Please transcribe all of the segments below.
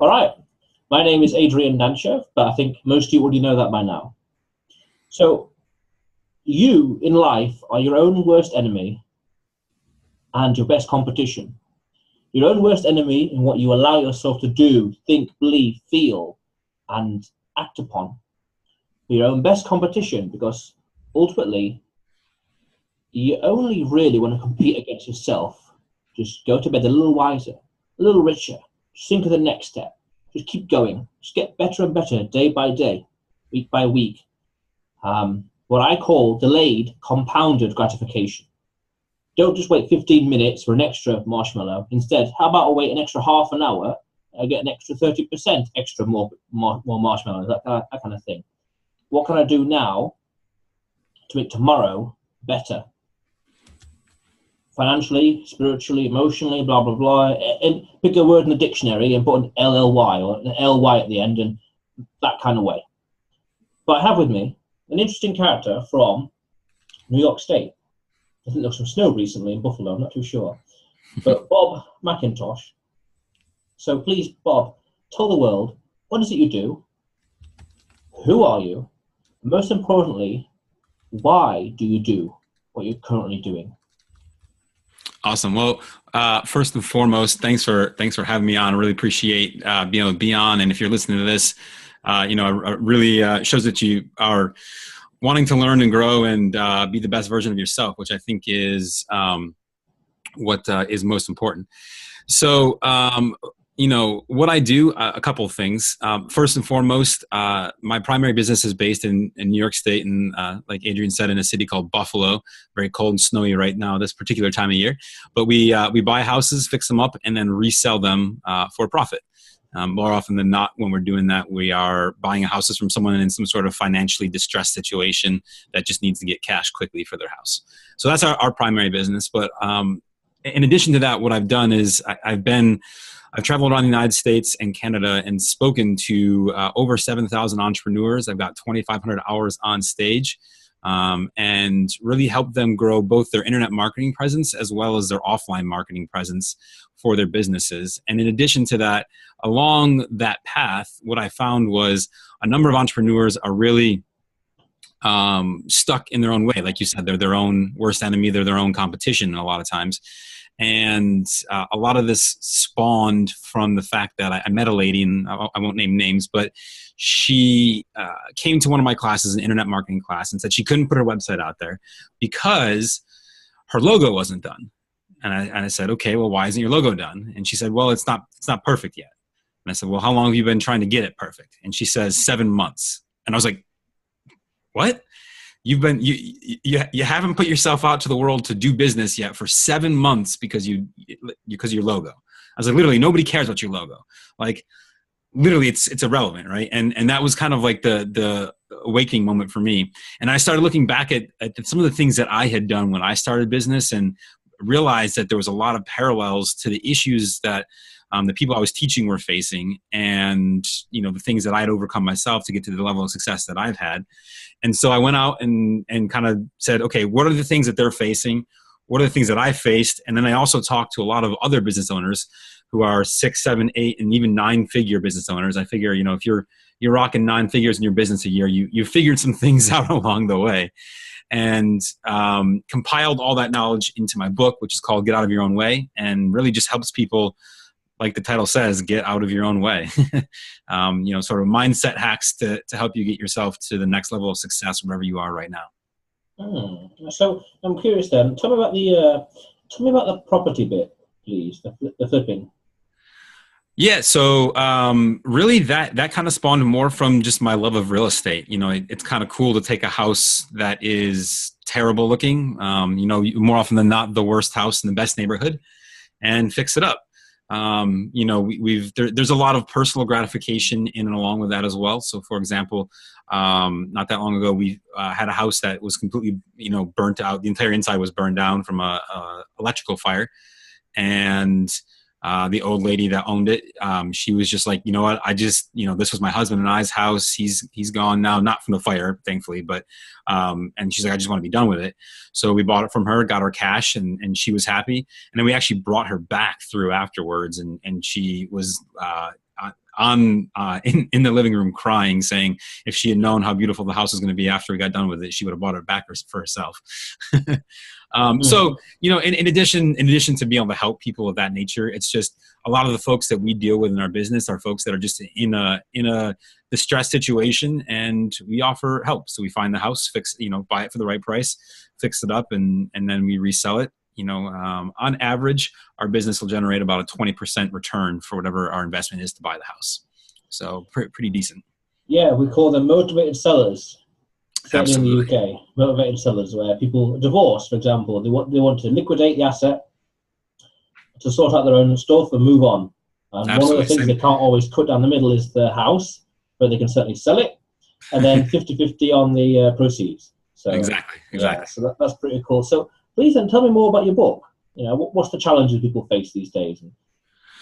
All right. My name is Adrian Nantchev, but I think most of you already know that by now. So you in life are your own worst enemy and your best competition. Your own worst enemy in what you allow yourself to do, think, believe, feel, and act upon. Your own best competition, because ultimately you only really want to compete against yourself. Just go to bed a little wiser, a little richer, just think of the next step. Just keep going. Just get better and better day by day, week by week. What I call delayed compounded gratification. Don't just wait 15 minutes for an extra marshmallow. Instead, how about I wait an extra half an hour and get an extra 30% extra more marshmallows, that kind of thing. What can I do now to make tomorrow better? Financially, spiritually, emotionally, blah, blah, blah. And pick a word in the dictionary and put an LLY or an LY at the end, and that kind of way. But I have with me an interesting character from New York State. I think there was some snow recently in Buffalo, I'm not too sure. But Bob Mcintosh. So please, Bob, tell the world, what is it you do? Who are you? And most importantly, why do you do what you're currently doing? Awesome. Well, first and foremost, thanks for having me on. I really appreciate being able to be on. And if you're listening to this, it really shows that you are wanting to learn and grow and be the best version of yourself, which I think is what is most important. So, what I do, a couple of things. First and foremost, my primary business is based in New York State, and like Adrian said, in a city called Buffalo. Very cold and snowy right now, this particular time of year. But we buy houses, fix them up, and then resell them for profit. More often than not, when we're doing that, we are buying houses from someone in some sort of financially distressed situation that just needs to get cash quickly for their house. So that's our primary business. But in addition to that, what I've done is I've traveled around the United States and Canada and spoken to over 7,000 entrepreneurs. I've got 2,500 hours on stage and really helped them grow both their internet marketing presence as well as their offline marketing presence for their businesses. And in addition to that, along that path, what I found was a number of entrepreneurs are really stuck in their own way. Like you said, they're their own worst enemy. They're their own competition a lot of times. And a lot of this spawned from the fact that I met a lady, and I won't name names, but she came to one of my classes, an internet marketing class, and said she couldn't put her website out there because her logo wasn't done. And I said, okay, well, why isn't your logo done? And she said, well, it's not perfect yet. And I said, well, how long have you been trying to get it perfect? And she says 7 months. And I was like, what? You haven't put yourself out to the world to do business yet for 7 months because of your logo. I was like, literally, nobody cares about your logo. Like, literally, it's irrelevant, right? And that was kind of like the awakening moment for me. And I started looking back at some of the things that I had done when I started business and realized that there was a lot of parallels to the issues that the people I was teaching were facing, and the things that I had overcome myself to get to the level of success that I've had. And so I went out and kind of said, okay, what are the things that they're facing? What are the things that I faced? And then I also talked to a lot of other business owners who are 6, 7, 8, and even 9-figure business owners. I figure, if you're rocking 9 figures in your business a year, you figured some things out along the way, and compiled all that knowledge into my book, which is called Get Out of Your Own Way, and really just helps people, like the title says, get out of your own way. Sort of mindset hacks to help you get yourself to the next level of success wherever you are right now. So I'm curious then. Tell me about the property bit, please. The flipping. Yeah, so really that kind of spawned more from just my love of real estate. It's kind of cool to take a house that is terrible looking, more often than not the worst house in the best neighborhood, and fix it up. There's a lot of personal gratification in and along with that as well. So for example, not that long ago, we had a house that was completely, burnt out. The entire inside was burned down from a electrical fire. And the old lady that owned it, she was just like, you know what, this was my husband and I's house. He's gone now, not from the fire, thankfully, but, and she's like, I just want to be done with it. So we bought it from her, got her cash, and she was happy. And then we actually brought her back through afterwards, and she was, in the living room crying, saying if she had known how beautiful the house was going to be after we got done with it, she would have bought it back for herself. So, in addition to being able to help people of that nature, it's just a lot of the folks that we deal with in our business are folks that are just in a distressed situation, and we offer help. So we find the house, buy it for the right price, fix it up, and then we resell it. On average, our business will generate about a 20% return for whatever our investment is to buy the house. So pretty decent. Yeah, we call them motivated sellers. Certainly Absolutely. in the UK, motivated sellers, where people divorce, for example, they want to liquidate the asset to sort out their own stuff and move on. And Absolutely. one of the things they can't always cut down the middle is the house, but they can certainly sell it, and then 50-50 on the proceeds. So Exactly. Yeah, so that's pretty cool. So please then tell me more about your book. What's the challenges people face these days, and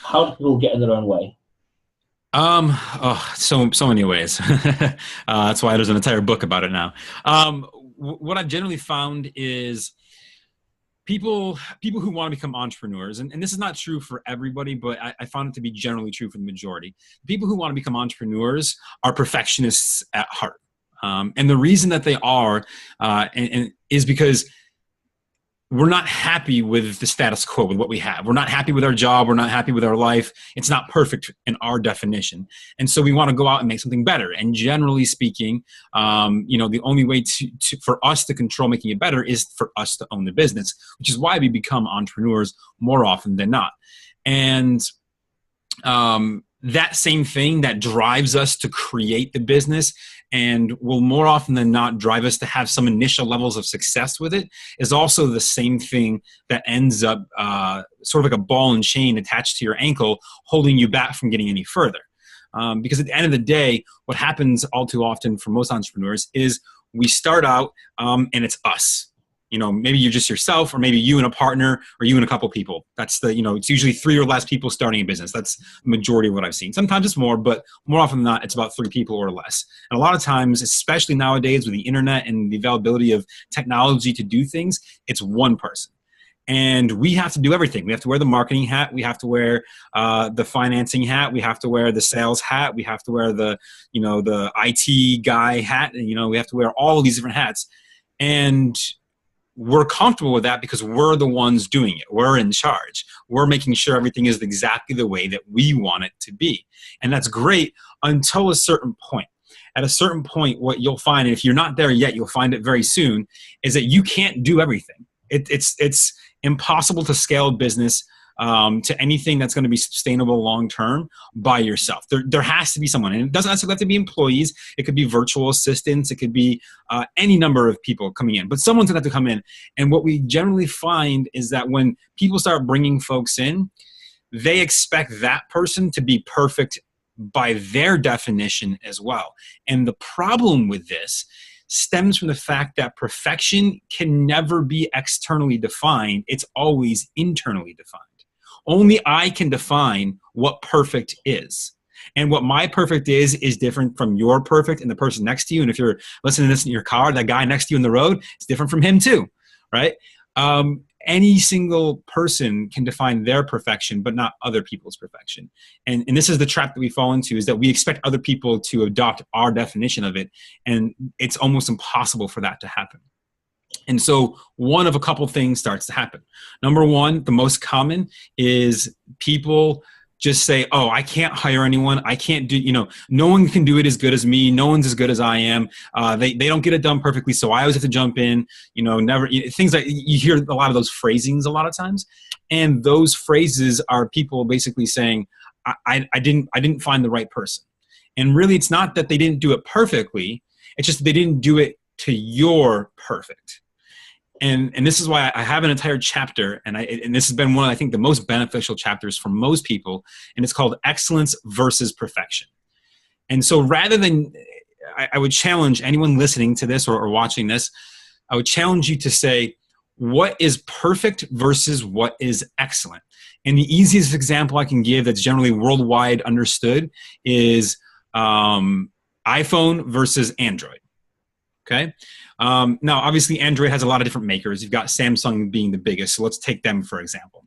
how do people get in their own way? So many ways. That's why there's an entire book about it now. What I've generally found is people who want to become entrepreneurs, and this is not true for everybody, but I found it to be generally true for the majority. People who want to become entrepreneurs are perfectionists at heart. And the reason that they are, is because we're not happy with the status quo, with what we have. We're not happy with our job. We're not happy with our life. It's not perfect in our definition. And so we want to go out and make something better. And generally speaking, the only way for us to control making it better is for us to own the business, which is why we become entrepreneurs more often than not. And that same thing that drives us to create the business and will more often than not drive us to have some initial levels of success with it is also the same thing that ends up sort of like a ball and chain attached to your ankle, holding you back from getting any further. Because at the end of the day, what happens all too often for most entrepreneurs is we start out and it's us. Maybe you're just yourself, or maybe you and a partner, or you and a couple people. That's it's usually 3 or less people starting a business. That's the majority of what I've seen. Sometimes it's more, but more often than not, it's about 3 people or less. And a lot of times, especially nowadays with the internet and the availability of technology to do things, it's one person. And we have to do everything. We have to wear the marketing hat. We have to wear the financing hat. We have to wear the sales hat. We have to wear the IT guy hat. And, we have to wear all of these different hats. And we're comfortable with that because we're the ones doing it. We're in charge. We're making sure everything is exactly the way that we want it to be. And that's great until a certain point. At a certain point, what you'll find, and if you're not there yet, you'll find it very soon, is that you can't do everything. It's impossible to scale a business to anything that's going to be sustainable long-term by yourself. There has to be someone, and it doesn't necessarily have to be employees. It could be virtual assistants. It could be any number of people coming in, but someone's going to have to come in. And what we generally find is that when people start bringing folks in, they expect that person to be perfect by their definition as well. And the problem with this stems from the fact that perfection can never be externally defined. It's always internally defined. Only I can define what perfect is. And what my perfect is different from your perfect and the person next to you. And if you're listening to this in your car, that guy next to you in the road, it's different from him too, right? Any single person can define their perfection, but not other people's perfection. And this is the trap that we fall into, is that we expect other people to adopt our definition of it. And it's almost impossible for that to happen. And so one of a couple things starts to happen. Number one, the most common is people just say, oh, I can't hire anyone. I can't do, no one can do it as good as me. No one's as good as I am. They don't get it done perfectly. So I always have to jump in, never, things like you hear a lot of those phrasings a lot of times. And those phrases are people basically saying, I didn't find the right person. And really it's not that they didn't do it perfectly. It's just they didn't do it to your perfect. And this is why I have an entire chapter, and this has been one of, I think, the most beneficial chapters for most people, and it's called Excellence versus Perfection. And so rather than, I would challenge anyone listening to this or watching this, I would challenge you to say, what is perfect versus what is excellent? And the easiest example I can give that's generally worldwide understood is iPhone versus Android. Okay. Now, obviously, Android has a lot of different makers. You've got Samsung being the biggest. So let's take them for example.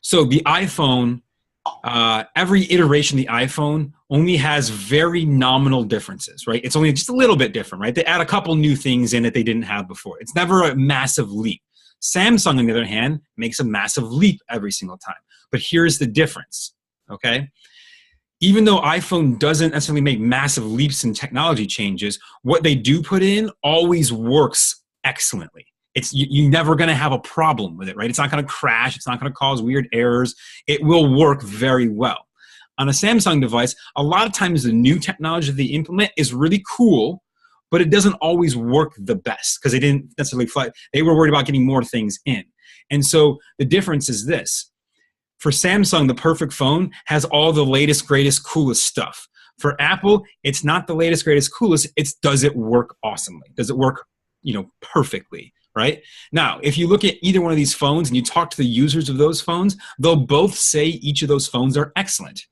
So the iPhone every iteration of the iPhone only has very nominal differences, right? It's only just a little bit different, right? They add a couple new things in that they didn't have before. It's never a massive leap. Samsung, on the other hand, makes a massive leap every single time. But here's the difference, okay? Even though iPhone doesn't necessarily make massive leaps in technology changes, what they do put in always works excellently. You're never going to have a problem with it, right? It's not going to crash. It's not going to cause weird errors. It will work very well. On a Samsung device, a lot of times the new technology they implement is really cool, but it doesn't always work the best because they didn't necessarily fly. They were worried about getting more things in. And so the difference is this. For Samsung, the perfect phone has all the latest, greatest, coolest stuff. For Apple, it's not the latest, greatest, coolest. It's does it work awesomely? Does it work, perfectly? Right? Now, if you look at either one of these phones and you talk to the users of those phones, they'll both say each of those phones are excellent.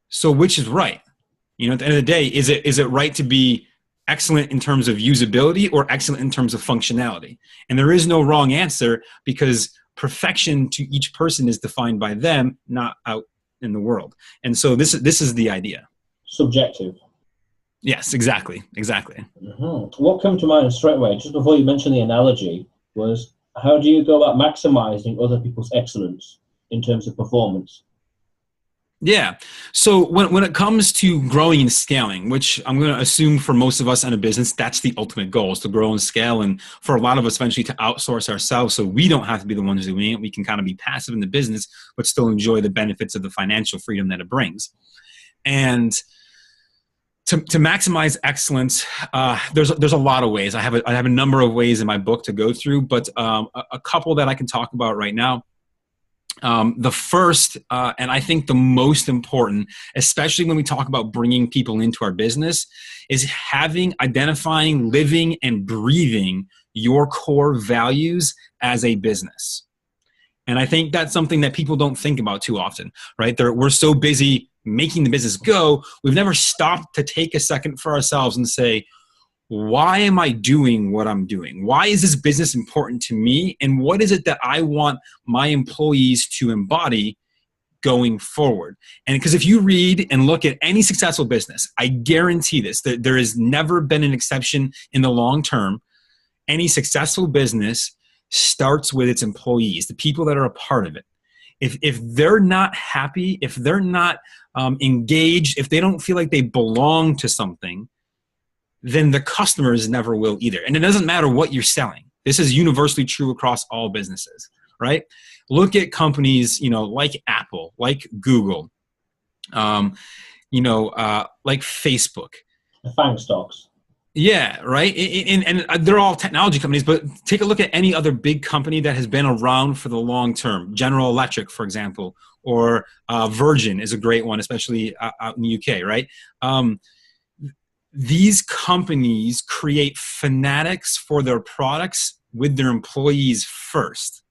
So which is right? At the end of the day, is it right to be excellent in terms of usability or excellent in terms of functionality? And there is no wrong answer because perfection to each person is defined by them, not out in the world. And so this is the idea. Subjective. Yes, exactly. Mm-hmm. What came to mind straight away, just before you mentioned the analogy, was how do you go about maximizing other people's excellence in terms of performance? Yeah. So when it comes to growing and scaling, which I'm going to assume for most of us in a business, that's the ultimate goal, is to grow and scale. And for a lot of us, eventually to outsource ourselves so we don't have to be the ones doing it. We can kind of be passive in the business, but still enjoy the benefits of the financial freedom that it brings. And to maximize excellence, there's a lot of ways. I have a number of ways in my book to go through, but a couple that I can talk about right now. The first, and I think the most important, especially when we talk about bringing people into our business, is identifying, living, and breathing your core values as a business. And I think that's something that people don't think about too often, right? We're so busy making the business go, we've never stopped to take a second for ourselves and say, why am I doing what I'm doing? Why is this business important to me? And what is it that I want my employees to embody going forward? And because if you read and look at any successful business, I guarantee this, that there has never been an exception in the long term. Any successful business starts with its employees, the people that are a part of it. If they're not happy, if they're not engaged, if they don't feel like they belong to something, then the customers never will either. And it doesn't matter what you're selling. This is universally true across all businesses, right? Look at companies, like Apple, like Google, like Facebook. The FANG stocks. Yeah, right. And they're all technology companies, but take a look at any other big company that has been around for the long term. General Electric, for example, or Virgin is a great one, especially out in the UK, right? These companies create fanatics for their products with their employees first.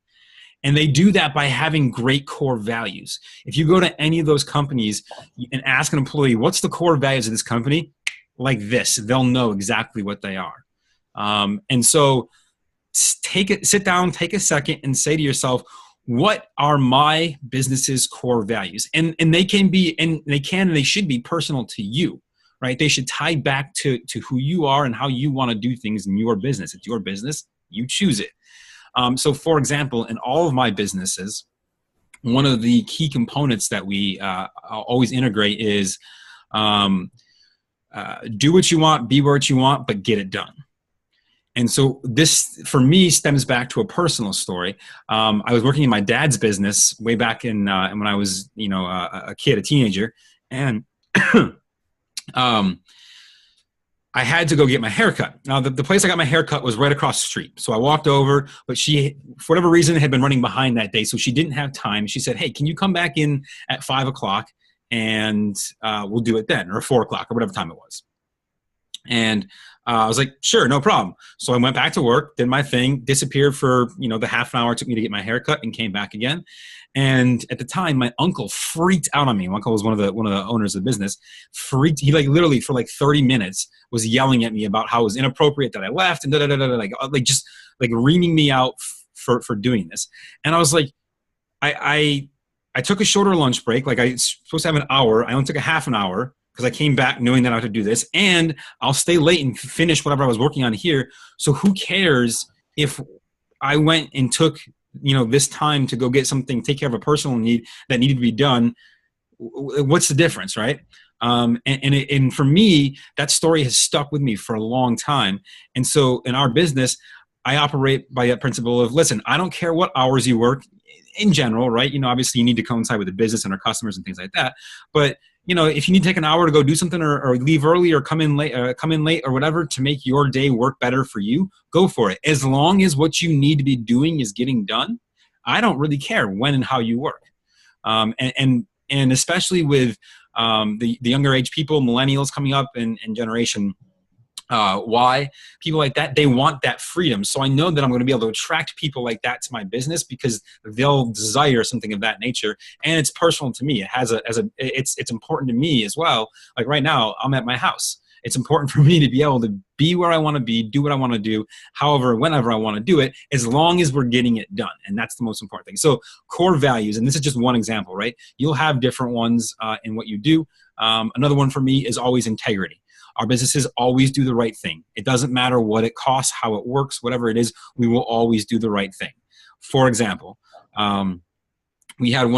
And they do that by having great core values. If you go to any of those companies and ask an employee, what's the core values of this company? Like this, they'll know exactly what they are. And so sit down, take a second and say to yourself, what are my business's core values? And they can be, and they should be personal to you. Right? They should tie back to who you are and how you want to do things in your business. It's your business. You choose it. So, for example, in all of my businesses, one of the key components that we always integrate is do what you want, be what you want, but get it done. And so this, for me, stems back to a personal story. I was working in my dad's business way back in when I was, a kid, a teenager, and I had to go get my haircut. Now, the place I got my haircut was right across the street. So I walked over, but she, for whatever reason, had been running behind that day. So she didn't have time. She said, hey, can you come back in at 5 o'clock and we'll do it then, or 4 o'clock, or whatever time it was. And I was like, sure, no problem. So I went back to work, did my thing, disappeared for, the half an hour it took me to get my haircut, and came back again. And at the time, my uncle freaked out on me. My uncle was one of the owners of the business. He literally for 30 minutes was yelling at me about how it was inappropriate that I left and just reaming me out for doing this. And I was like, I I took a shorter lunch break. Like I was supposed to have an hour. I only took a half an hour because I came back knowing that I had to do this, and I'll stay late and finish whatever I was working on here. So who cares if I went and took, this time to go get something, take care of a personal need that needed to be done? What's the difference, right? And for me, that story has stuck with me for a long time. And so in our business, I operate by that principle of, listen, I don't care what hours you work in general, right? Obviously you need to coincide with the business and our customers and things like that. But if you need to take an hour to go do something or leave early or come in late or whatever to make your day work better for you, go for it. As long as what you need to be doing is getting done, I don't really care when and how you work. And especially with the younger age people, millennials coming up and generation Y, people like that, they want that freedom. So I know that I'm going to be able to attract people like that to my business because they'll desire something of that nature. And it's personal to me. It's important to me as well. Like right now, I'm at my house. It's important for me to be able to be where I want to be, do what I want to do, however, whenever I want to do it, as long as we're getting it done. And that's the most important thing. So core values, and this is just one example, right? You'll have different ones in what you do. Another one for me is always integrity. Our businesses always do the right thing. It doesn't matter what it costs, how it works, whatever it is, we will always do the right thing. For example, we had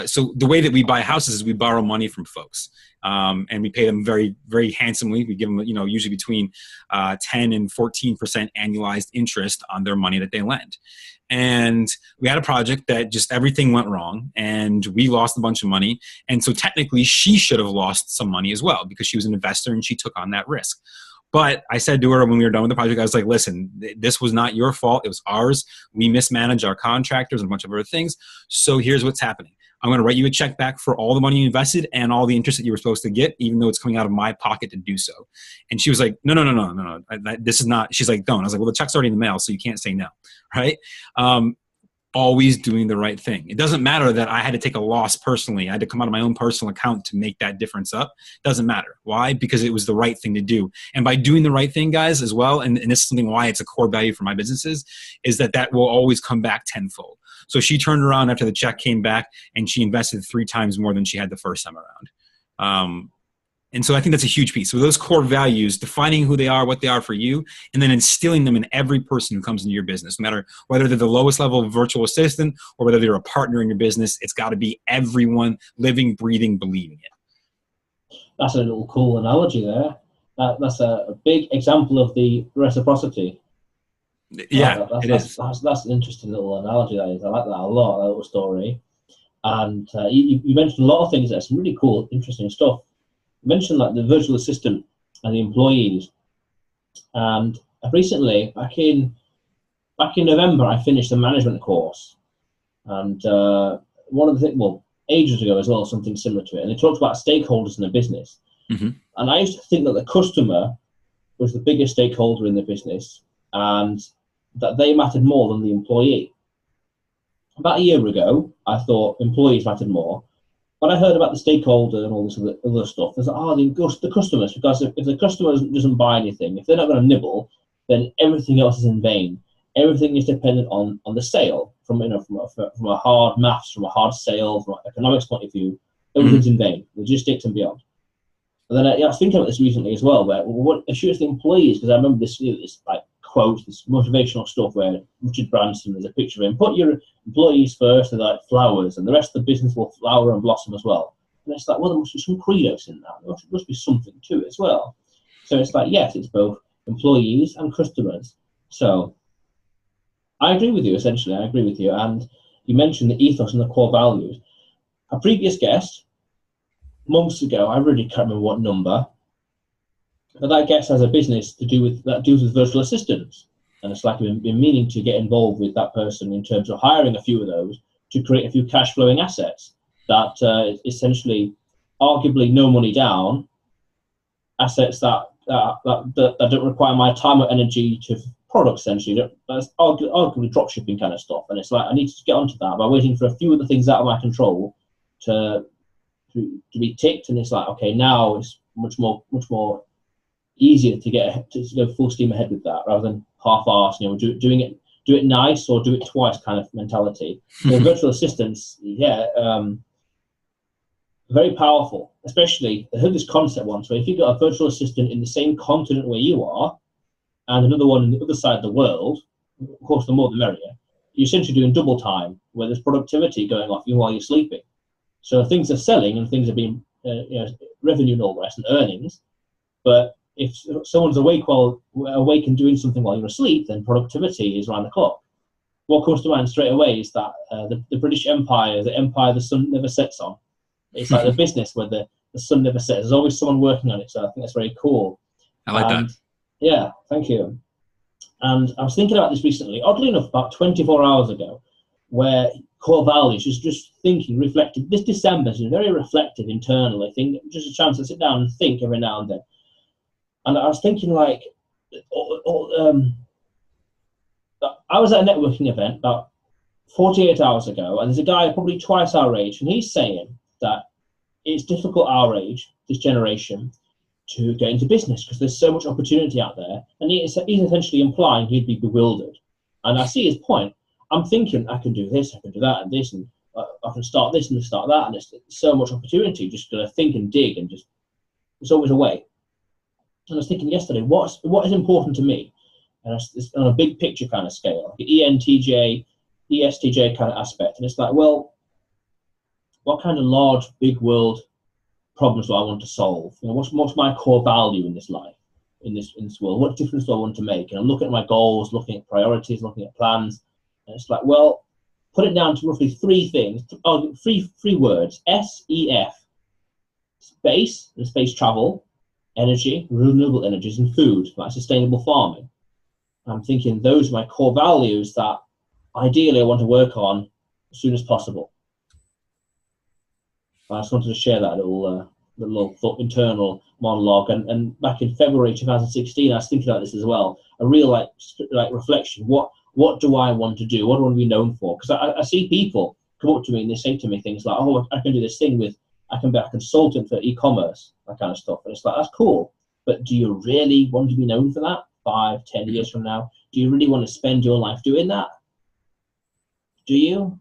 so the way that we buy houses is we borrow money from folks. And we pay them very, very handsomely. We give them, usually between 10 and 14% annualized interest on their money that they lend. And we had a project that just everything went wrong and we lost a bunch of money. And so technically she should have lost some money as well because she was an investor and she took on that risk. But I said to her when we were done with the project, I was like, listen, this was not your fault. It was ours. We mismanaged our contractors and a bunch of other things. So here's what's happening. I'm going to write you a check back for all the money you invested and all the interest that you were supposed to get, even though it's coming out of my pocket to do so. And she was like, no. This is not, she's like, don't. I was like, well, the check's already in the mail, so you can't say no, right? Always doing the right thing. It doesn't matter that I had to take a loss personally. I had to come out of my own personal account to make that difference up. It doesn't matter. Why? Because it was the right thing to do. And by doing the right thing, guys, as well, and this is something why it's a core value for my businesses, is that will always come back tenfold. So she turned around after the check came back and she invested 3 times more than she had the first time around. And so I think that's a huge piece. So those core values, defining who they are, what they are for you, and then instilling them in every person who comes into your business, no matter whether they're the lowest level virtual assistant or whether they're a partner in your business, it's got to be everyone living, breathing, believing it. That's a little cool analogy there. That's a big example of the reciprocity. Yeah, that's an interesting little analogy. That is. I like that a lot, that little story. And you mentioned a lot of things there, some really cool, interesting stuff. You mentioned like the virtual assistant and the employees. And recently, back in November, I finished a management course. And one of the things, ages ago as well, something similar to it. And they talked about stakeholders in the business. Mm-hmm. And I used to think that the customer was the biggest stakeholder in the business and that they mattered more than the employee. About a year ago, I thought employees mattered more. When I heard about the stakeholder and all this other stuff, there's like, the customers, because if the customer doesn't buy anything, if they're not going to nibble, then everything else is in vain. Everything is dependent on the sale. From a hard maths, from a hard sale, from an economics point of view, everything's in vain, logistics and beyond. And then I was thinking about this recently as well, where what assures the employees, because I remember this like quote, this motivational stuff where Richard Branson, there's a picture of him, put your employees first, they're like flowers, and the rest of the business will flower and blossom as well. And it's like, well, there must be some credos in that. There must be something to it as well. So it's like, yes, it's both employees and customers. So I agree with you, essentially. I agree with you. And you mentioned the ethos and the core values. A previous guest, months ago, I really can't remember what number, but that guest has a business that deals with virtual assistants. And it's like I've been meaning to get involved with that person in terms of hiring a few of those to create a few cash flowing assets that essentially, arguably no money down, assets that don't require my time or energy to products, essentially. That's arguably drop shipping kind of stuff. And it's like, I need to get onto that by waiting for a few of the things out of my control to be ticked. And it's like, okay, now it's much more easier to go full steam ahead with that rather than half-assed, do it nice or do it twice kind of mentality. So virtual assistants, very powerful. Especially, I heard this concept once where if you've got a virtual assistant in the same continent where you are, and another one on the other side of the world, of course, the more the merrier, you're essentially doing double time, where there's productivity going off you while you're sleeping. So things are selling and things are being, revenue and all the rest, and earnings. But if someone's awake and doing something while you're asleep, then productivity is around the clock. What comes to mind straight away is that the British Empire, the empire the sun never sets on. It's like the business where the sun never sets. There's always someone working on it. So I think that's very cool. I like that. Yeah, thank you. And I was thinking about this recently, oddly enough, about 24 hours ago, where core values, just thinking, reflective. This December has been very reflective internally. I think just a chance to sit down and think every now and then. And I was thinking, like, I was at a networking event about 48 hours ago, and there's a guy probably twice our age, and he's saying that it's difficult our age, this generation, to get into business because there's so much opportunity out there. And he's essentially implying he'd be bewildered. And I see his point. I'm thinking, I can do this, I can do that, and this, and I can start this and start that, and there's so much opportunity. Just to think and dig, and just there's always a way. And I was thinking yesterday, what is important to me? And it's on a big picture kind of scale, like ENTJ, ESTJ kind of aspect. And it's like, well, what kind of large, big world problems do I want to solve? What's my core value in this life, in this world? What difference do I want to make? And I'm looking at my goals, looking at priorities, looking at plans. And it's like, well, put it down to roughly three things. Three words: SEF, space and space travel, energy, renewable energies, and food, like sustainable farming. I'm thinking those are my core values that ideally I want to work on as soon as possible. I just wanted to share that little thought, internal monologue. And back in February 2016, I was thinking about this as well. A real like reflection. What do I want to do? What do I want to be known for? Because I see people come up to me and they say to me things like, "Oh, I can do this thing I can be a consultant for e-commerce," that kind of stuff. And it's like, that's cool. But do you really want to be known for that 5-10 years from now? Do you really want to spend your life doing that? Do you?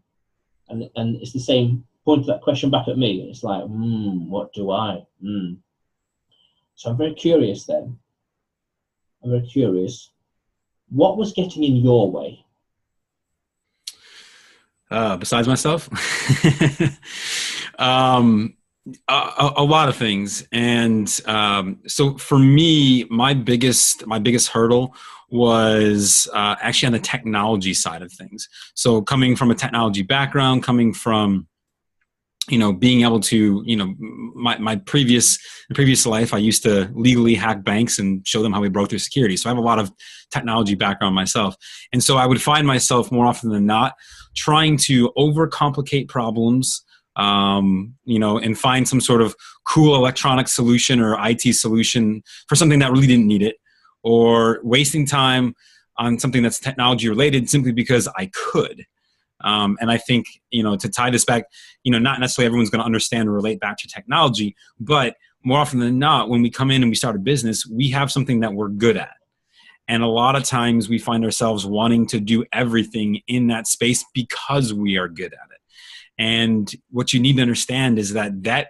And it's the same point that question back at me. It's like, what do I? So I'm very curious then. What was getting in your way? Besides myself? A lot of things. And so for me, my biggest hurdle was actually on the technology side of things. So coming from a technology background, coming from being able to, my previous life, I used to legally hack banks and show them how we broke their security. So I have a lot of technology background myself. And so I would find myself more often than not trying to overcomplicate problems, and find some sort of cool electronic solution or IT solution for something that really didn't need it, or wasting time on something that's technology related simply because I could. And I think, to tie this back, not necessarily everyone's going to understand or relate back to technology, but more often than not, when we come in and we start a business, we have something that we're good at. And a lot of times we find ourselves wanting to do everything in that space because we are good at it. And what you need to understand is that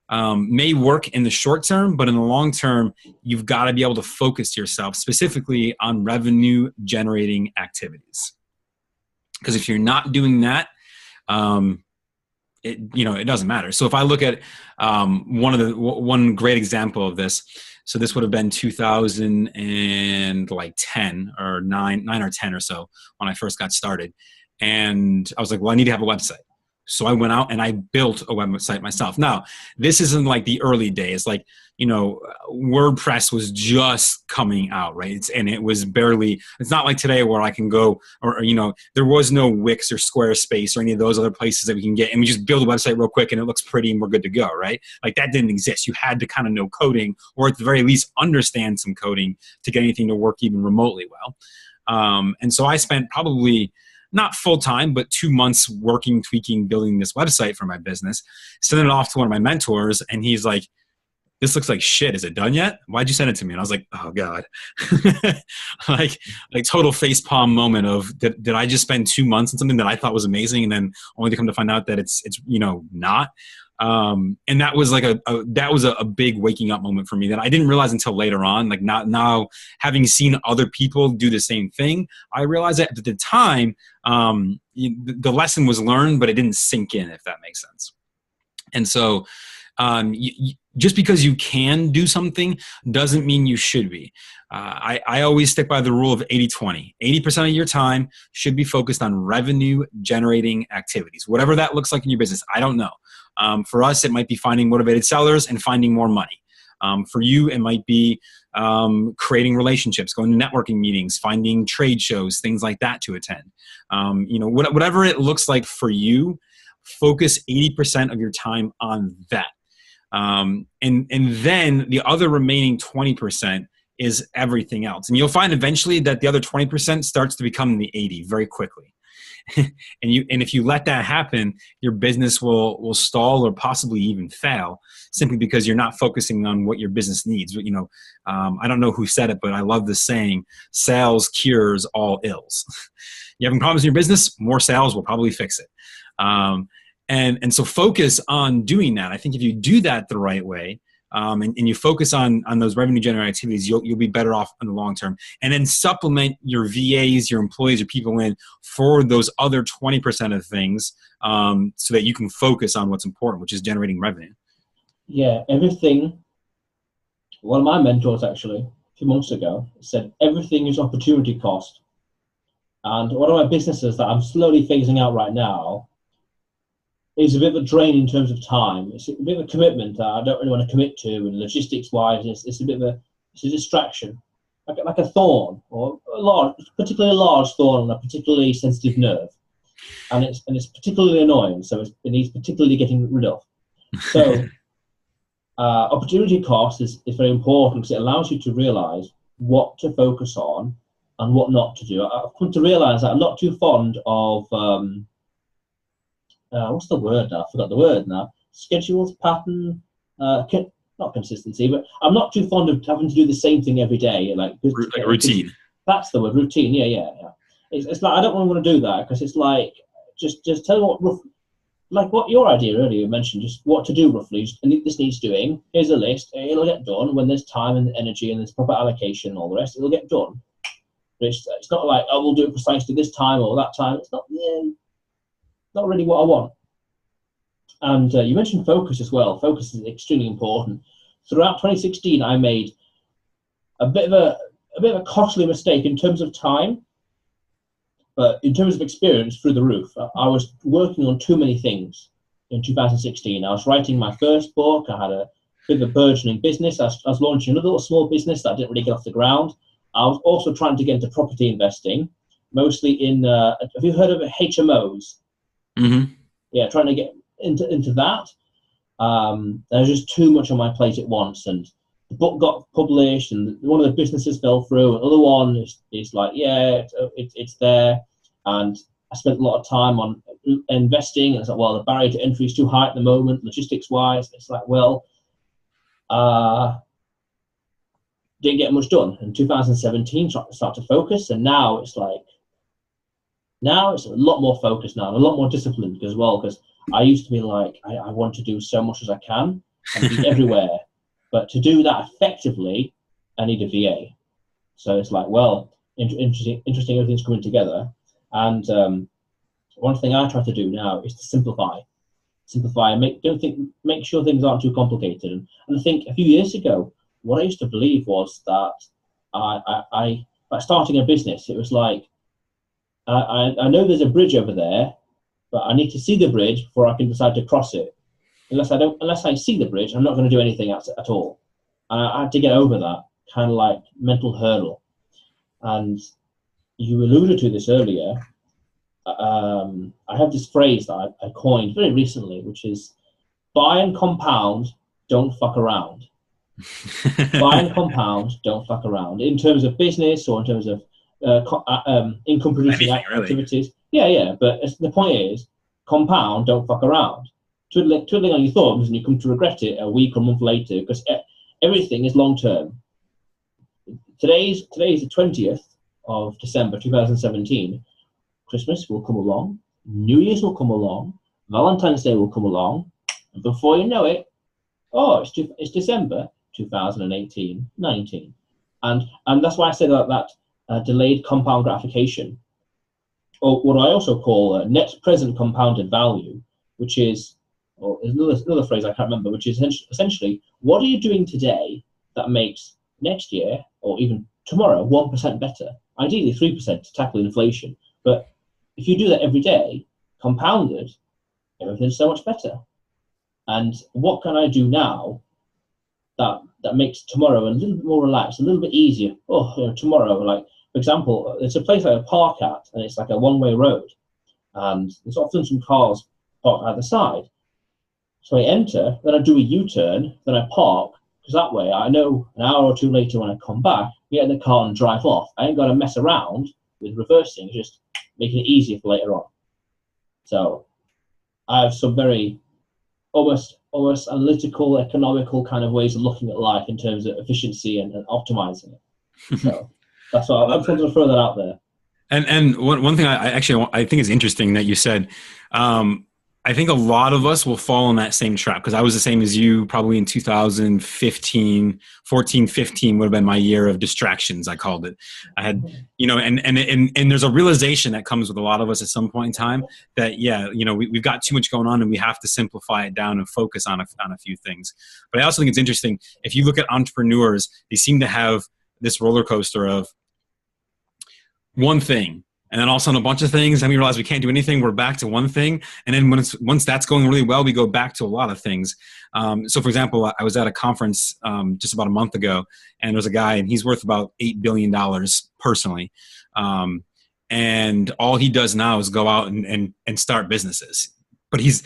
may work in the short term, but in the long term, you've got to be able to focus yourself specifically on revenue generating activities. Because if you're not doing that, it doesn't matter. So if I look at one great example of this, so this would have been 2010 or 9 or 10 or so when I first got started, and I was like, well, I need to have a website. So I went out and I built a website myself. Now, this isn't like the early days. Like, WordPress was just coming out, right? And it was it's not like today where I can go or there was no Wix or Squarespace or any of those other places that we can get. And we just build a website real quick and it looks pretty and we're good to go, right? Like that didn't exist. You had to kind of know coding, or at the very least understand some coding to get anything to work even remotely well. And so I spent probably not full time, but 2 months working, tweaking, building this website for my business, sending it off to one of my mentors. And he's like, "This looks like shit. Is it done yet? Why'd you send it to me?" And I was like, "Oh God." like total facepalm moment of, did I just spend 2 months on something that I thought was amazing and then only to come to find out that it's not? And that was like a big waking up moment for me that I didn't realize until later on. Like now having seen other people do the same thing, I realized that at the time, the lesson was learned, but it didn't sink in, if that makes sense. And so, just because you can do something doesn't mean you should be. I always stick by the rule of 80-20. 80% of your time should be focused on revenue generating activities, whatever that looks like in your business. I don't know. For us, it might be finding motivated sellers and finding more money. For you, it might be creating relationships, going to networking meetings, finding trade shows, things like that to attend. Whatever it looks like for you, focus 80% of your time on that. And then the other remaining 20% is everything else. And you'll find eventually that the other 20% starts to become the 80 very quickly. And if you let that happen, your business will stall or possibly even fail simply because you're not focusing on what your business needs. I don't know who said it, but I love the saying, sales cures all ills. You having problems in your business? More sales will probably fix it. And so focus on doing that. I think if you do that the right way, and you focus on those revenue generating activities, you'll be better off in the long term. And then supplement your VAs, your employees, your people in for those other 20% of things, so that you can focus on what's important, which is generating revenue. Yeah, everything. One of my mentors actually a few months ago said everything is opportunity cost. And one of my businesses that I'm slowly phasing out right now is a bit of a drain in terms of time. It's a bit of a commitment that I don't really want to commit to, and logistics-wise, it's a bit of it's a distraction, like a thorn, or particularly a large thorn on a particularly sensitive nerve, and it's particularly annoying. So it needs particularly getting rid of. So opportunity cost is very important because it allows you to realize what to focus on and what not to do. I've come to realize that I'm not too fond of what's the word now? I forgot the word now. Schedules, pattern, not consistency, but I'm not too fond of having to do the same thing every day. Like routine. That's the word, routine. Yeah. It's like I don't want to do that because it's like just tell me what like what your idea earlier mentioned, just what to do roughly. And this needs doing. Here's a list. It'll get done when there's time and energy and there's proper allocation and all the rest. It'll get done. But it's not like we'll do it precisely this time or that time. It's not. Not really what I want. And you mentioned focus as well. Focus is extremely important. Throughout 2016, I made a bit of a costly mistake in terms of time, but in terms of experience, through the roof. I was working on too many things in 2016. I was writing my first book. I had a bit of a burgeoning business. I was launching another little small business that I didn't really get off the ground. I was also trying to get into property investing, mostly in. Have you heard of HMOs? Mm-hmm. Yeah, trying to get into that. There's just too much on my plate at once, and the book got published, and one of the businesses fell through. Another one is like, it's there, and I spent a lot of time on investing. And it's like, well, the barrier to entry is too high at the moment, logistics-wise. It's like, well, didn't get much done. In 2017, start to focus, and now it's a lot more focused now, and a lot more disciplined as well, because I used to be like, I want to do so much as I can and be everywhere. But to do that effectively, I need a VA. So it's like, well, interesting, everything's coming together. And one thing I try to do now is to simplify, make sure things aren't too complicated. And I think a few years ago, what I used to believe was that I by starting a business, it was like, I know there's a bridge over there, but I need to see the bridge before I can decide to cross it. Unless I see the bridge, I'm not going to do anything at all. And I had to get over that kind of like mental hurdle. And you alluded to this earlier. I have this phrase that I coined very recently, which is buy and compound, don't fuck around. Buy and compound, don't fuck around. In terms of business or in terms of income producing activities. Yeah. But the point is, compound, don't fuck around. Twiddling on your thumbs, and you come to regret it a week or a month later, because everything is long term. Today is the 20th of December 2017. Christmas will come along, New Year's will come along, Valentine's Day will come along, And before you know it, it's December 2018, 19. And that's why I say that delayed compound gratification, or what I also call net present compounded value, which is, or another phrase I can't remember, which is essentially, what are you doing today that makes next year or even tomorrow 1% better? Ideally 3% to tackle inflation. But if you do that every day, compounded, everything's so much better. And what can I do now that makes tomorrow a little bit more relaxed, a little bit easier? Tomorrow, like, for example, there's a place I park at, and it's like a one-way road. And there's often some cars parked either side. So I enter, then I do a U-turn, then I park, because that way I know an hour or two later when I come back, get in the car and drive off. I ain't got to mess around with reversing, just making it easier for later on. So I have some very almost analytical, economical kind of ways of looking at life in terms of efficiency and optimizing it. So that's why I just wanted to throw that out there. And one thing I think is interesting that you said, I think a lot of us will fall in that same trap, because I was the same as you. Probably in 2015, 14, 15 would have been my year of distractions, I called it. I had, and there's a realization that comes with a lot of us at some point in time that, we've got too much going on and we have to simplify it down and focus on a few things. But I also think it's interesting, if you look at entrepreneurs, they seem to have this roller coaster of one thing, and then all of a sudden a bunch of things, and we realize we can't do anything, we're back to one thing. And then once that's going really well, we go back to a lot of things. So for example, I was at a conference just about a month ago, and there's a guy, and he's worth about $8 billion personally. And all he does now is go out and start businesses. But he's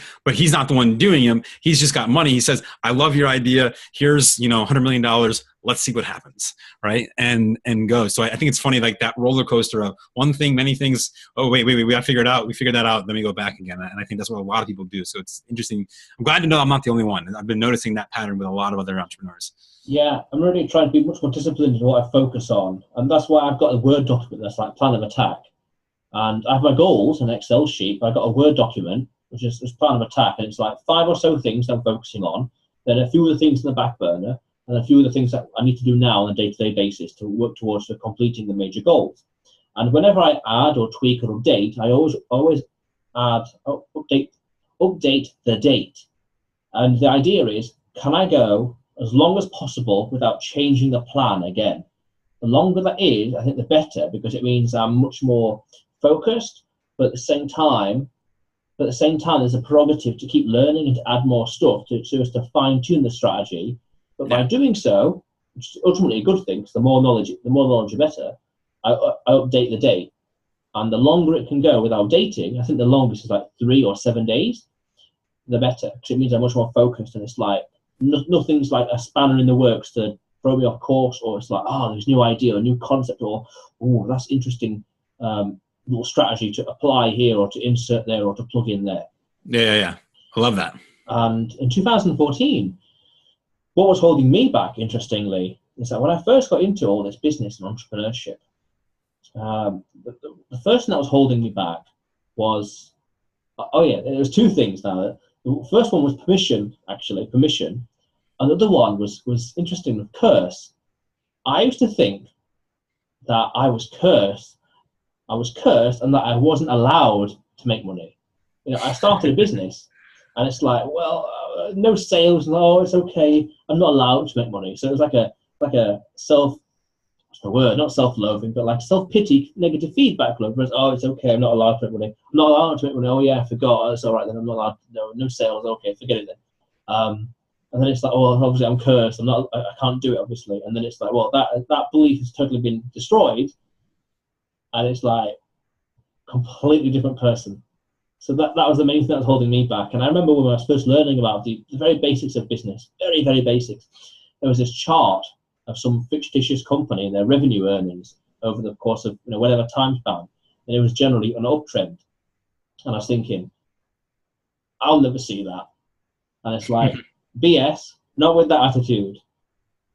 not the one doing them. He's just got money. He says, I love your idea. Here's, $100 million. Let's see what happens. Right. And go. So I think it's funny, like that roller coaster of one thing, many things. Oh, wait, we got to figure it out. We figured that out. Then we go back again. And I think that's what a lot of people do. So it's interesting. I'm glad to know I'm not the only one. I've been noticing that pattern with a lot of other entrepreneurs. Yeah. I'm really trying to be much more disciplined in what I focus on. And that's why I've got a Word document that's like plan of attack. And I have my goals in an Excel sheet, but I've got a Word document, which is plan of attack, and it's like 5 or so things I'm focusing on, then a few of the things in the back burner, and a few of the things that I need to do now on a day-to-day basis to work towards completing the major goals. And whenever I add or tweak or update, I always update the date. And the idea is, can I go as long as possible without changing the plan again? The longer that is, I think the better, because it means I'm much more focused, but at the same time, there's a prerogative to keep learning and to add more stuff so as to fine-tune the strategy. But by doing so, which is ultimately a good thing, because the more knowledge, the better, I update the date. And the longer it can go without dating, I think the longest is like 3 or 7 days, the better, because it means I'm much more focused, and it's like nothing's like a spanner in the works to throw me off course, or it's like, there's a new idea, a new concept, or, that's interesting. Little strategy to apply here or to insert there or to plug in there. Yeah. I love that. And in 2014, what was holding me back, interestingly, is that when I first got into all this business and entrepreneurship, the first thing that was holding me back was, there was 2 things now. The first one was permission. And the other one was interesting, curse. I used to think that I was cursed and that I wasn't allowed to make money. I started a business, and it's like, no sales, no, it's okay, I'm not allowed to make money. So it was like a not self-loathing, but like self-pity, negative feedback loop. Whereas, it's okay, I'm not allowed to make money. I'm not allowed to make money. Oh yeah, I forgot. It's all right then. I'm not allowed. No sales. Okay, forget it then. And then it's like, obviously I'm cursed. I can't do it, obviously. And then it's like, that belief has totally been destroyed. And it's like completely different person. So that was the main thing that was holding me back. And I remember when I was first learning about the very basics of business, very, very basics, there was this chart of some fictitious company and their revenue earnings over the course of whatever time span. And it was generally an uptrend. And I was thinking, I'll never see that. And it's like, BS, not with that attitude.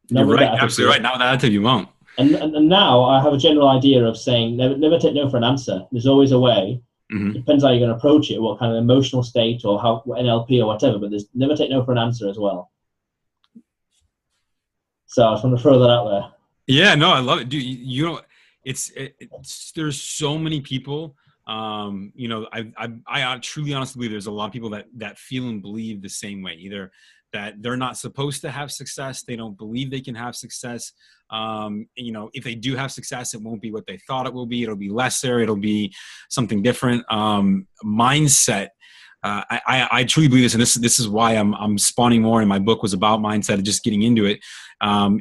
You're right, absolutely right. Not with that attitude, you won't. And now I have a general idea of saying never take no for an answer. There's always a way. Mm-hmm. Depends how you're going to approach it, what kind of emotional state or what NLP or whatever, but there's never take no for an answer as well. So I just want to throw that out there. Yeah, no, I love it. Dude, you know, there's so many people, you know, I truly honestly believe there's a lot of people that feel and believe the same way, either that they're not supposed to have success. They don't believe they can have success. You know, if they do have success, it won't be what they thought it will be. It'll be lesser. It'll be something different. Mindset. I truly believe this, and this is why I'm spawning more. And my book was about mindset and just getting into it,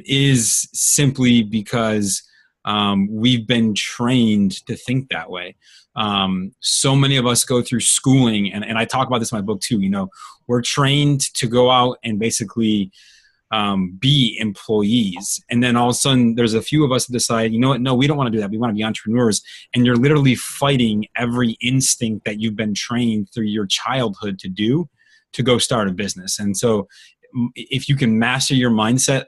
is simply because we've been trained to think that way. So many of us go through schooling, and I talk about this in my book too. You know, we're trained to go out and basically be employees. And then all of a sudden there's a few of us that decide, you know what, no, we don't want to do that. We want to be entrepreneurs. And you're literally fighting every instinct that you've been trained through your childhood to do, to go start a business. And so if you can master your mindset,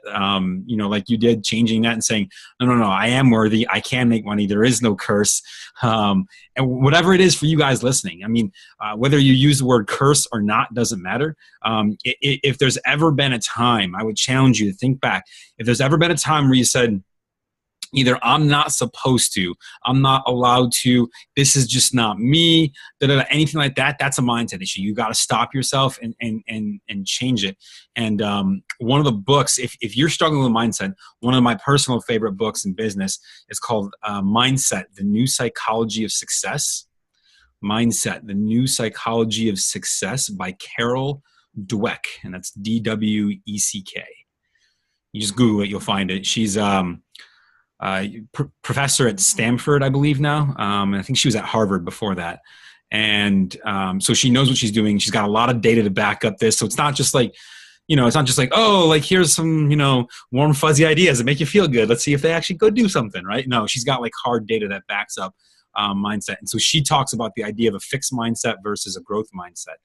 you know, like you did, changing that and saying, no, I am worthy. I can make money. There is no curse. And whatever it is for you guys listening, I mean, whether you use the word curse or not, doesn't matter. If there's ever been a time, I would challenge you to think back. If there's ever been a time where you said, either I'm not supposed to, I'm not allowed to, this is just not me, anything like that, that's a mindset issue. You got to stop yourself and change it. And one of the books, if you're struggling with mindset, one of my personal favorite books in business is called Mindset, The New Psychology of Success. Mindset, The New Psychology of Success by Carol Dweck, and that's Dweck. You just Google it, you'll find it. She's professor at Stanford, I believe now. I think she was at Harvard before that. And so she knows what she's doing. She's got a lot of data to back up this. So it's not just like, you know, it's not just like, oh, like here's some, you know, warm, fuzzy ideas that make you feel good. Let's see if they actually go do something, right? No, she's got like hard data that backs up mindset. And so she talks about the idea of a fixed mindset versus a growth mindset.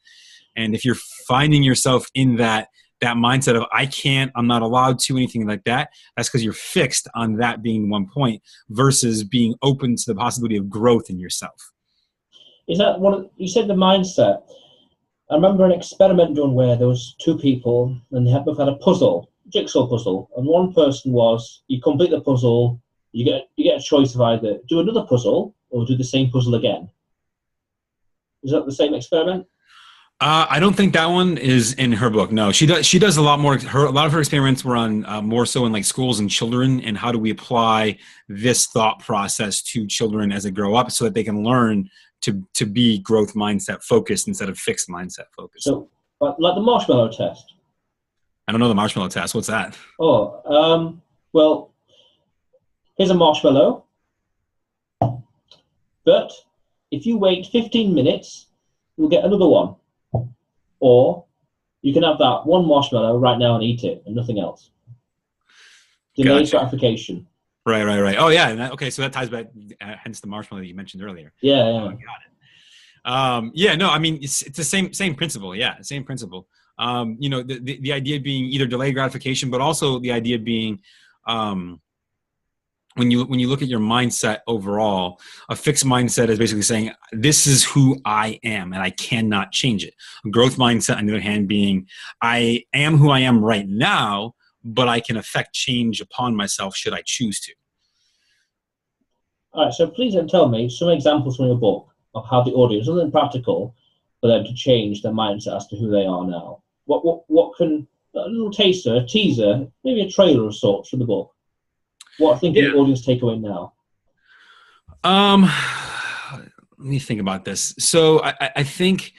And if you're finding yourself in that mindset of I can't, I'm not allowed to, anything like that, that's because you're fixed on that being one point versus being open to the possibility of growth in yourself. Is that you said the mindset? I remember an experiment done where there was two people and they both had a puzzle, jigsaw puzzle, and one person was, you complete the puzzle, you get a choice of either do another puzzle or do the same puzzle again. Is that the same experiment? I don't think that one is in her book. No, she does a lot more. A lot of her experiments were on more so in like schools and children, and how do we apply this thought process to children as they grow up, so that they can learn to be growth mindset focused instead of fixed mindset focused. So, like the marshmallow test. I don't know the marshmallow test. What's that? Oh, well, here's a marshmallow, but if you wait 15 minutes, you'll get another one. Or you can have that one marshmallow right now and eat it and nothing else. Delayed gratification. Right. Oh, yeah. Okay, so that ties back, hence the marshmallow that you mentioned earlier. Yeah. Oh, got it. Yeah, no, I mean, it's the same principle. Yeah, same principle. You know, the idea being either delayed gratification, but also the idea being when you look at your mindset overall, a fixed mindset is basically saying, this is who I am and I cannot change it. A growth mindset, on the other hand, being, I am who I am right now, but I can affect change upon myself should I choose to. All right, so please then tell me some examples from your book of how the audience, something practical, for them to change their mindset as to who they are now. What can, a little taster, a teaser, maybe a trailer of sorts for the book. What I think the audience take away now? Let me think about this. So I think,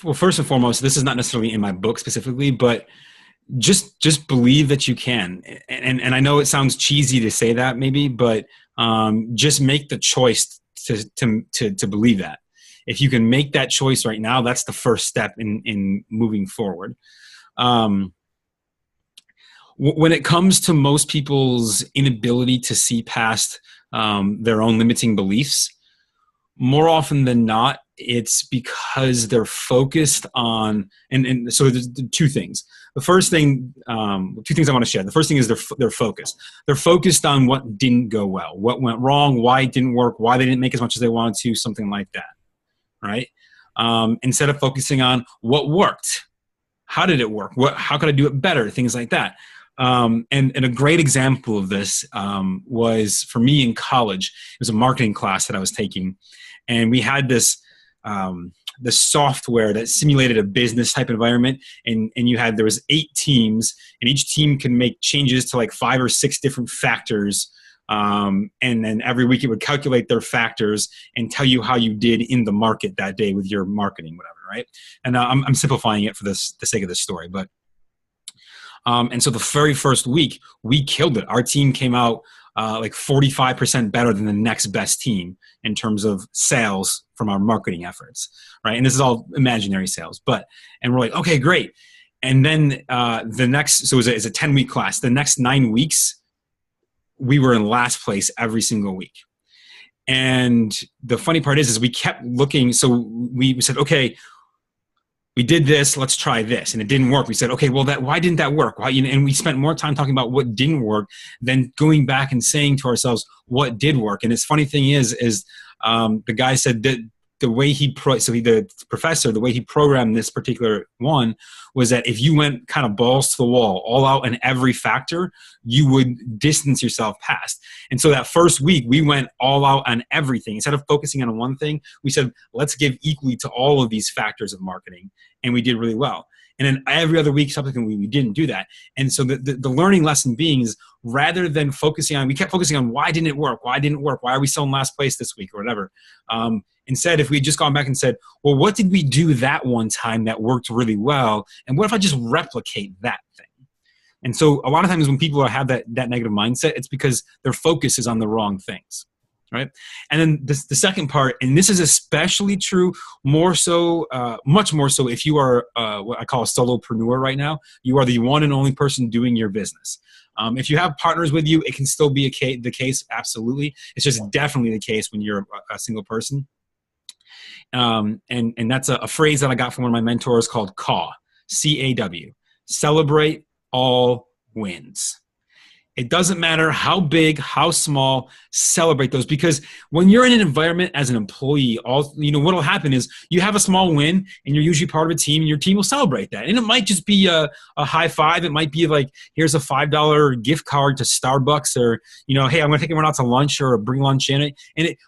well, first and foremost, this is not necessarily in my book specifically, but just believe that you can. And I know it sounds cheesy to say that maybe, but just make the choice to believe that. If you can make that choice right now, that's the first step in moving forward. When it comes to most people's inability to see past their own limiting beliefs, more often than not, it's because they're focused on, and so there's two things. The first thing, two things I want to share. The first thing is they're focused. They're focused on what didn't go well, what went wrong, why it didn't work, why they didn't make as much as they wanted to, something like that, right? Instead of focusing on what worked, how did it work, how could I do it better, things like that. And a great example of this was for me in college. It was a marketing class that I was taking, and we had this software that simulated a business type environment, and there was 8 teams, and each team can make changes to like 5 or 6 different factors, and then every week it would calculate their factors and tell you how you did in the market that day with your marketing, whatever, right? And I'm simplifying it for the sake of this story, but and so the very first week we killed it. Our team came out like 45% better than the next best team in terms of sales from our marketing efforts, right? And this is all imaginary sales, and we're like, okay, great. And then so it's a 10-week class. The next 9 weeks, we were in last place every single week. And the funny part is we kept looking. So we said, okay, we did this, let's try this. And it didn't work. We said, okay, well, why didn't that work? Why? And we spent more time talking about what didn't work than going back and saying to ourselves what did work. And this funny thing is the guy said that the way the professor, the way he programmed this particular one was that if you went kind of balls to the wall, all out in every factor, you would distance yourself past. And so that first week, we went all out on everything. Instead of focusing on one thing, we said, let's give equally to all of these factors of marketing. And we did really well. And then every other week subsequently, we didn't do that. And so the learning lesson being is rather than we kept focusing on why didn't it work? Why didn't it work? Why are we still in last place this week or whatever? Instead, if we had just gone back and said, well, what did we do that one time that worked really well? And what if I just replicate that thing? And so a lot of times when people have that negative mindset, it's because their focus is on the wrong things, right? And then the second part, and this is especially true, more so, much more so if you are what I call a solopreneur right now. You are the one and only person doing your business. If you have partners with you, it can still be the case, absolutely. It's just definitely the case when you're a single person. And that's a phrase that I got from one of my mentors called CAW, C-A-W, celebrate all wins. It doesn't matter how big, how small, celebrate those. Because when you're in an environment as an employee, what'll happen is you have a small win and you're usually part of a team and your team will celebrate that. And it might just be a high five. It might be like, here's a $5 gift card to Starbucks, or, hey, I'm going to take everyone out to lunch or bring lunch in.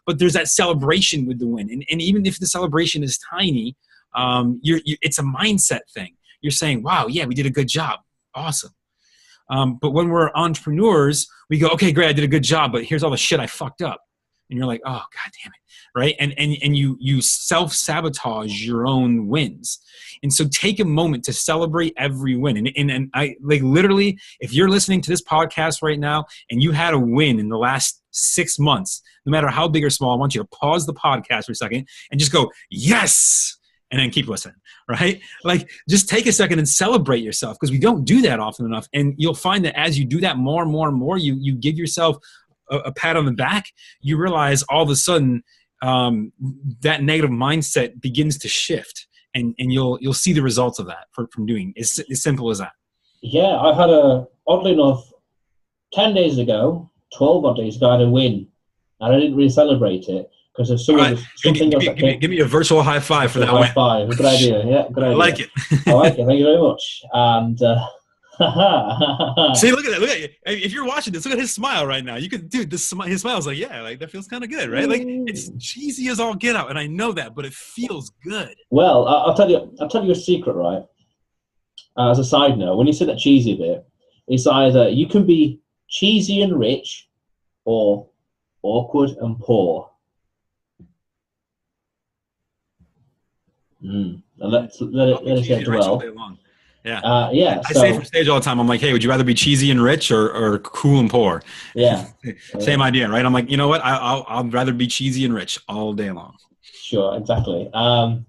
But there's that celebration with the win. And even if the celebration is tiny, it's a mindset thing. You're saying, wow, yeah, we did a good job. Awesome. But when we're entrepreneurs, we go, okay, great, I did a good job, but here's all the shit I fucked up. And you're like, oh, God damn it, right? And you self-sabotage your own wins. And so take a moment to celebrate every win. And I like literally, if you're listening to this podcast right now and you had a win in the last 6 months, no matter how big or small, I want you to pause the podcast for a second and just go, yes, and then keep listening, right? Like, just take a second and celebrate yourself, because we don't do that often enough. And you'll find that as you do that more and more and more, you give yourself a pat on the back, you realize all of a sudden that negative mindset begins to shift, and you'll see the results of that from doing. It's as simple as that. Yeah, I had oddly enough, 10 days ago, 12 odd days ago, I had a win, and I didn't really celebrate it. Because there's something else. Give me a virtual high five for that one. High five, good idea. Yeah, good idea. I like it. I like it. Thank you very much. And see, look at that. Look at you. If you're watching this, look at his smile right now. You could, dude. His smile is like, yeah, like that feels kind of good, right? Like it's cheesy as all get out, and I know that, but it feels good. Well, I'll tell you a secret, right? As a side note, when you say that cheesy bit, it's either you can be cheesy and rich, or awkward and poor. And let it dwell. Yeah. Yeah. I say from stage all the time, I'm like, hey, would you rather be cheesy and rich or cool and poor? Yeah. Same idea, right? I'm like, you know what? I'd rather be cheesy and rich all day long. Sure, exactly. So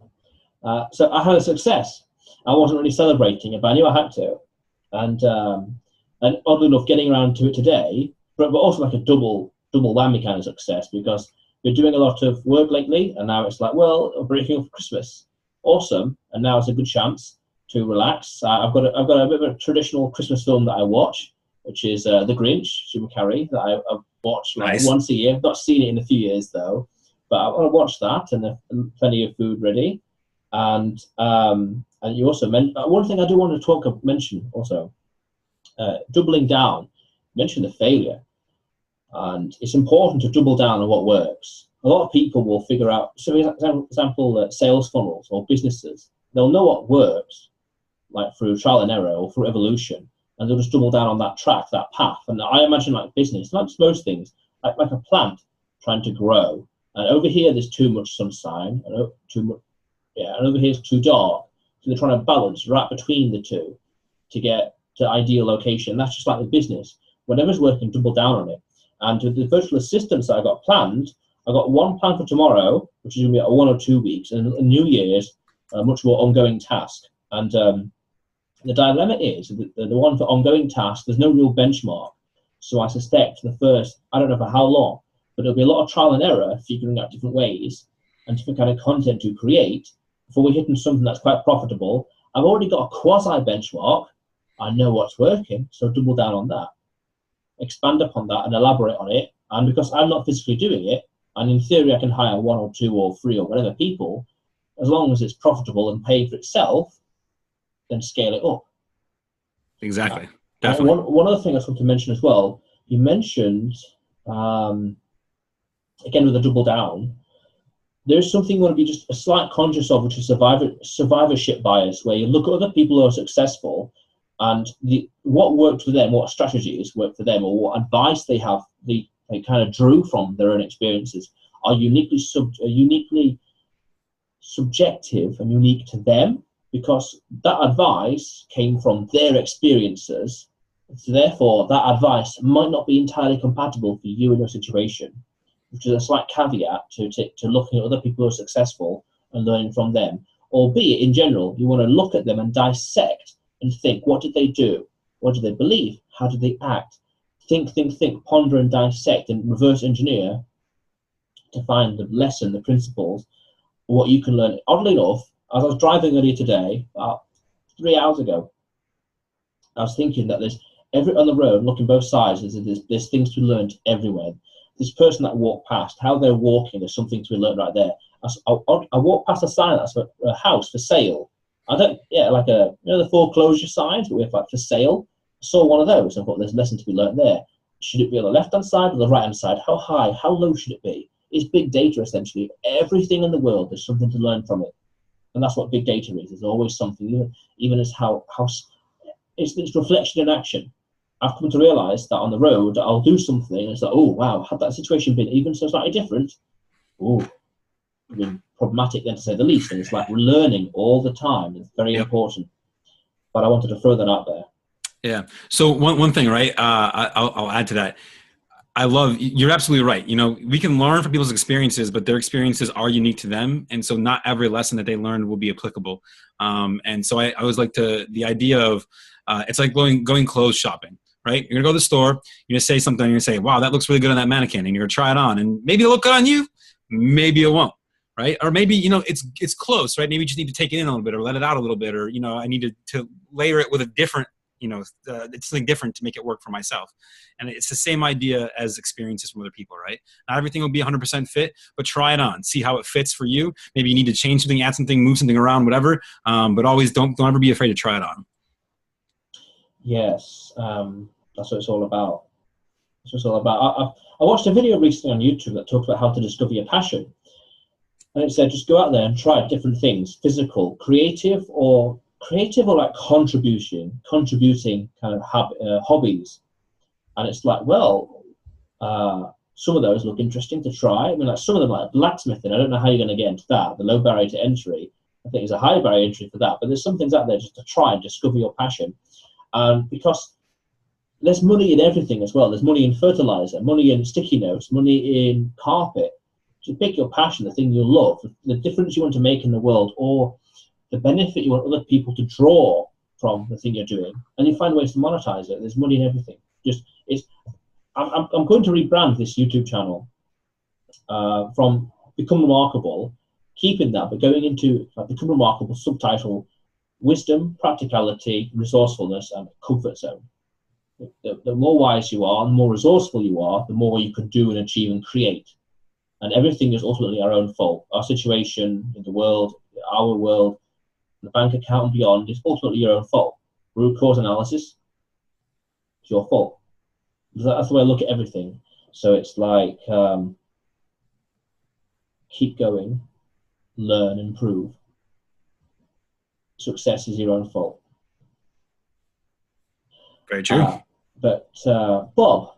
I had a success. I wasn't really celebrating it, but I knew I had to. And oddly enough, getting around to it today, but also like a double whammy kind of success, because been doing a lot of work lately, and now it's like, well, we're breaking up for Christmas. Awesome. And now it's a good chance to relax. I've got a bit of a traditional Christmas film that I watch, which is The Grinch, Jim Carrey, that I've watched like once a year. I've not seen it in a few years though, but I want to watch that, and plenty of food ready. And you also mentioned one thing I do want to mention also, doubling down. Mention the failure, and it's important to double down on what works. A lot of people will figure out, so for example, sales funnels or businesses, they'll know what works, like through trial and error or through evolution, and they'll just double down on that track, that path. And I imagine like business, not just most things, like a plant trying to grow. And over here, there's too much sunshine, and over here it's too dark. So they're trying to balance right between the two to get to ideal location. That's just like the business. Whatever's working, double down on it. And with the virtual assistants that I got planned, I got one planned for tomorrow, which is going to be 1 or 2 weeks, and New Year's, a much more ongoing task. And the dilemma is the one for ongoing task, there's no real benchmark. So I suspect the first, I don't know for how long, but there'll be a lot of trial and error, figuring out different ways and different kind of content to create before we're hitting something that's quite profitable. I've already got a quasi benchmark. I know what's working, so double down on that. Expand upon that and elaborate on it. And because I'm not physically doing it, and in theory I can hire 1 or 2 or 3 or whatever people, as long as it's profitable and pay for itself, then scale it up. Exactly. Definitely. One other thing I just want to mention as well, you mentioned, again with a double down, there's something you want to be just a slight conscious of, which is survivorship bias, where you look at other people who are successful and what worked for them, what strategies worked for them, or what advice they have, they kind of drew from their own experiences, are uniquely subjective and unique to them, because that advice came from their experiences. So therefore, that advice might not be entirely compatible for you in your situation, which is a slight caveat to looking at other people who are successful and learning from them. Albeit, in general, you want to look at them and dissect and think, what did they do? What did they believe? How did they act? Think, ponder and dissect and reverse engineer to find the lesson, the principles, what you can learn. Oddly enough, as I was driving earlier today, about 3 hours ago, I was thinking that there's on the road, looking both sides, there's things to be learned everywhere. This person that walked past, how they're walking, there's something to be learned right there. I walked past a sign that's a house for sale. The foreclosure signs, but we have like for sale. I saw one of those and thought there's a lesson to be learned there. Should it be on the left-hand side or the right-hand side? How high, how low should it be? It's big data, essentially. Everything in the world, there's something to learn from it. And that's what big data is. There's always something, even as how it's reflection in action. I've come to realize that on the road, I'll do something, and it's like, oh, wow, had that situation been even so slightly different, it'd been problematic then, to say the least. And it's like we're learning all the time. It's very important. But I wanted to throw that out there. Yeah. So one thing, right? I'll add to that. You're absolutely right. We can learn from people's experiences, but their experiences are unique to them. And so not every lesson that they learned will be applicable. And so I always like the idea of, it's like going clothes shopping, right? You're gonna go to the store, you're gonna say something, you're gonna say, wow, that looks really good on that mannequin. And you're gonna try it on, and maybe it'll look good on you, maybe it won't, right? Or maybe, it's close, right? Maybe you just need to take it in a little bit or let it out a little bit, or, I need to layer it with a different, it's something different to make it work for myself. And it's the same idea as experiences from other people, right? Not everything will be 100% fit, but try it on, see how it fits for you. Maybe you need to change something, add something, move something around, whatever. But always don't ever be afraid to try it on. Yes. That's what it's all about. I watched a video recently on YouTube that talked about how to discover your passion. And it said, just go out there and try different things, physical, creative or like contributing kind of hobbies. And it's like, well, some of those look interesting to try. I mean, like some of them, like blacksmithing, I don't know how you're going to get into that. The low barrier to entry, I think, is a high barrier to entry for that. But there's some things out there just to try and discover your passion. Because there's money in everything as well. There's money in fertilizer, money in sticky notes, money in carpet. So pick your passion, the thing you love, the difference you want to make in the world, or the benefit you want other people to draw from the thing you're doing, and you find ways to monetize it. There's money in everything. I'm going to rebrand this YouTube channel from Become Remarkable, keeping that, but going into Become Remarkable subtitle, wisdom, practicality, resourcefulness, and comfort zone. The more wise you are, the more resourceful you are, the more you can do and achieve and create. And everything is ultimately our own fault. Our situation in the world, our world, the bank account and beyond is ultimately your own fault. Root cause analysis, it's your fault. That's the way I look at everything. So it's like, keep going, learn, improve. Success is your own fault. Very true. But Bob,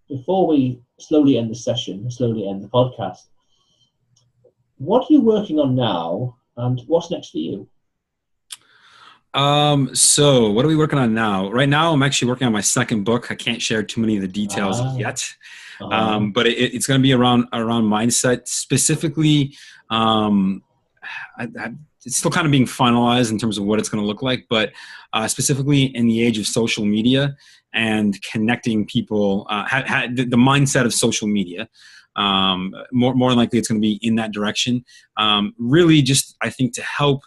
before we slowly end the session, slowly end the podcast, what are you working on now, and what's next for you? So what are we working on now? Right now, I'm actually working on my second book. I can't share too many of the details yet, but it's going to be around mindset specifically. It's still kind of being finalized in terms of what it's going to look like, but specifically in the age of social media and connecting people, the mindset of social media. More likely it's going to be in that direction. Really just, I think, to help,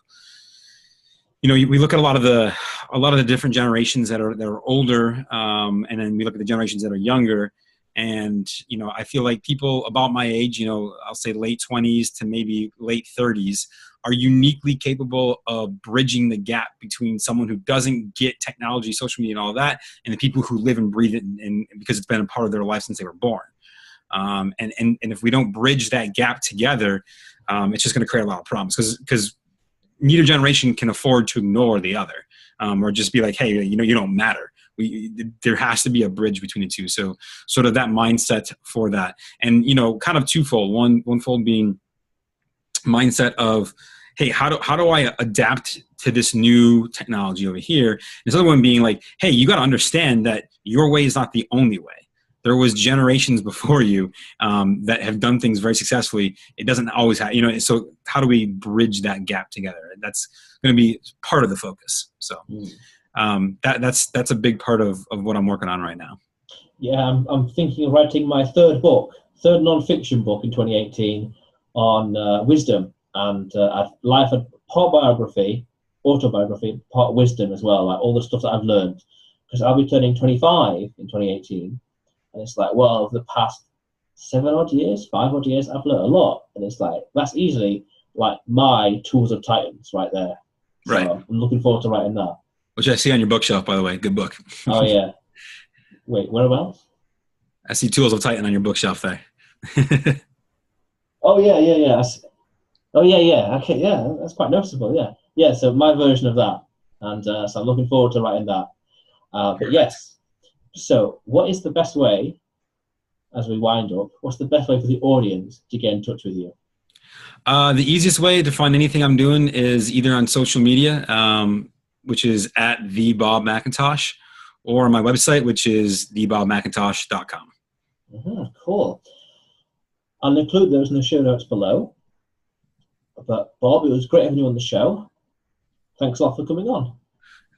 we look at a lot of the different generations that are older, and then we look at the generations that are younger. And, I feel like people about my age, I'll say late 20s to maybe late 30s, are uniquely capable of bridging the gap between someone who doesn't get technology, social media, and all that, and the people who live and breathe it, and because it's been a part of their life since they were born. And if we don't bridge that gap together, it's just going to create a lot of problems, because neither generation can afford to ignore the other, or just be like, hey, you don't matter. There has to be a bridge between the two. So sort of that mindset for that. And, kind of twofold. One fold being mindset of, hey, how do I adapt to this new technology over here? And this other one being like, hey, you got to understand that your way is not the only way. There was generations before you that have done things very successfully. It doesn't always have, so how do we bridge that gap together? And that's going to be part of the focus. So that's a big part of what I'm working on right now. Yeah, I'm thinking of writing my third non-fiction book in 2018 on wisdom and life, part biography, autobiography, part wisdom as well, like all the stuff that I've learned, because I'll be turning 25 in 2018. And it's like, well, over the past 5 odd years, I've learned a lot. And it's like, that's easily like my Tools of Titans right there. So right. I'm looking forward to writing that. Which I see on your bookshelf, by the way. Good book. Oh, yeah. Wait, whereabouts? I see Tools of Titan on your bookshelf there. Oh, yeah. Oh, yeah. Okay, yeah, that's quite noticeable, yeah. Yeah, so my version of that. And so I'm looking forward to writing that. But yes. So what is the best way, as we wind up, what's the best way for the audience to get in touch with you? The easiest way to find anything I'm doing is either on social media, which is at the Bob Mcintosh, or on my website, which is thebobmcintosh.com. Cool. I'll include those in the show notes below. But Bob, it was great having you on the show. Thanks a lot for coming on.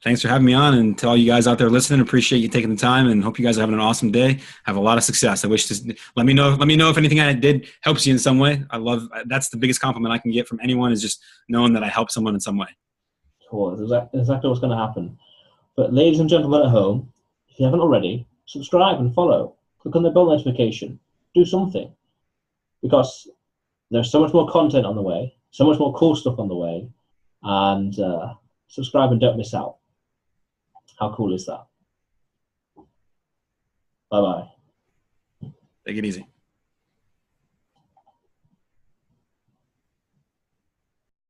Thanks for having me on, and to all you guys out there listening, appreciate you taking the time, and hope you guys are having an awesome day. Have a lot of success. I wish to let me know if anything I did helps you in some way. That's the biggest compliment I can get from anyone, is just knowing that I helped someone in some way. Cool. That's exactly what's going to happen. But ladies and gentlemen at home, if you haven't already, subscribe and follow. Click on the bell notification. Do something, because there's so much more content on the way, so much more cool stuff on the way, and subscribe and don't miss out. How cool is that? Bye-bye. Take it easy.